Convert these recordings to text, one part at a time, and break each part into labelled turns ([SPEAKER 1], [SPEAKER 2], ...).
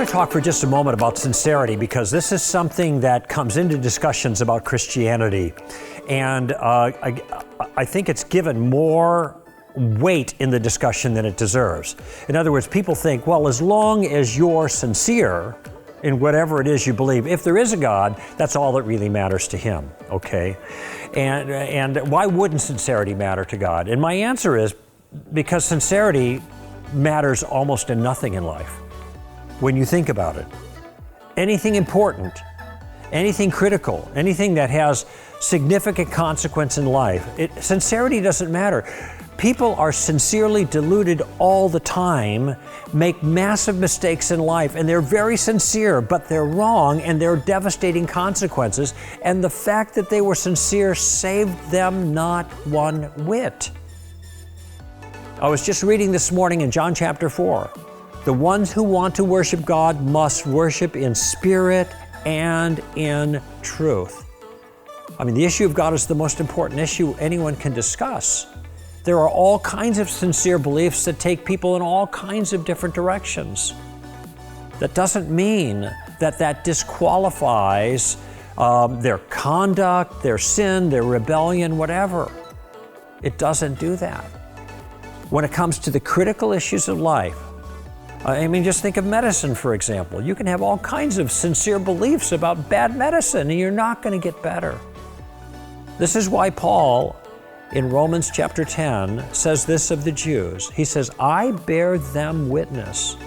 [SPEAKER 1] want to talk for just a moment about sincerity, because this is something that comes into discussions about Christianity. And I think it's given more weight in the discussion than it deserves. In other words, people think, well, as long as you're sincere in whatever it is you believe, if there is a God, that's all that really matters to Him, okay? And why wouldn't sincerity matter to God? And my answer is because sincerity matters almost in nothing in life. When you think about it, anything important, anything critical, anything that has significant consequence in life, sincerity doesn't matter. People are sincerely deluded all the time, make massive mistakes in life, and they're very sincere, but they're wrong, and there are devastating consequences. And the fact that they were sincere saved them not one whit. I was just reading this morning in John chapter 4. The ones who want to worship God must worship in spirit and in truth. I mean, the issue of God is the most important issue anyone can discuss. There are all kinds of sincere beliefs that take people in all kinds of different directions. That doesn't mean that disqualifies their conduct, their sin, their rebellion, whatever. It doesn't do that. When it comes to the critical issues of life, I mean, just think of medicine, for example. You can have all kinds of sincere beliefs about bad medicine, and you're not going to get better. This is why Paul, in Romans chapter 10, says this of the Jews. He says, I bear them witness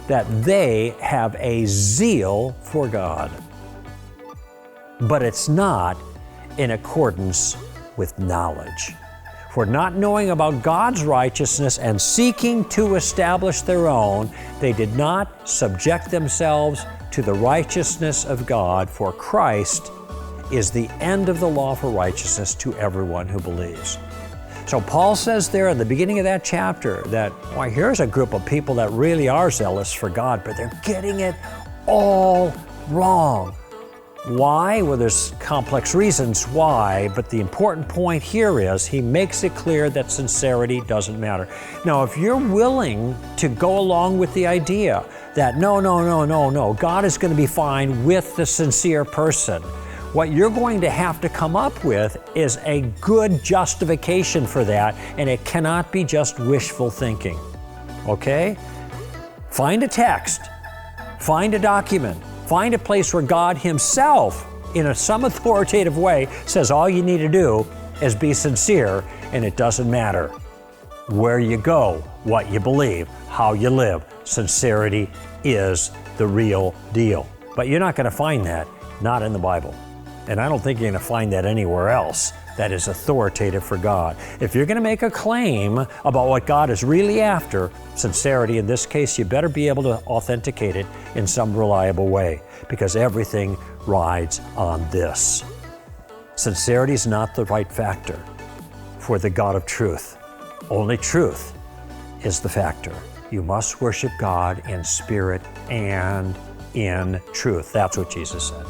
[SPEAKER 1] that they have a zeal for God, but it's not in accordance with knowledge. For not knowing about God's righteousness and seeking to establish their own, they did not subject themselves to the righteousness of God, for Christ is the end of the law for righteousness to everyone who believes. So Paul says there in the beginning of that chapter that, well, here's a group of people that really are zealous for God, but they're getting it all wrong. Why? Well, there's complex reasons why, but the important point here is he makes it clear that sincerity doesn't matter. Now, if you're willing to go along with the idea that no, God is going to be fine with the sincere person, what you're going to have to come up with is a good justification for that, and it cannot be just wishful thinking, okay? Find a text, find a document, find a place where God Himself, in some authoritative way, says all you need to do is be sincere, and it doesn't matter where you go, what you believe, how you live. Sincerity is the real deal. But you're not going to find that, not in the Bible. And I don't think you're going to find that anywhere else that is authoritative for God. If you're going to make a claim about what God is really after, sincerity in this case, you better be able to authenticate it in some reliable way, because everything rides on this. Sincerity is not the right factor for the God of truth. Only truth is the factor. You must worship God in spirit and in truth. That's what Jesus said.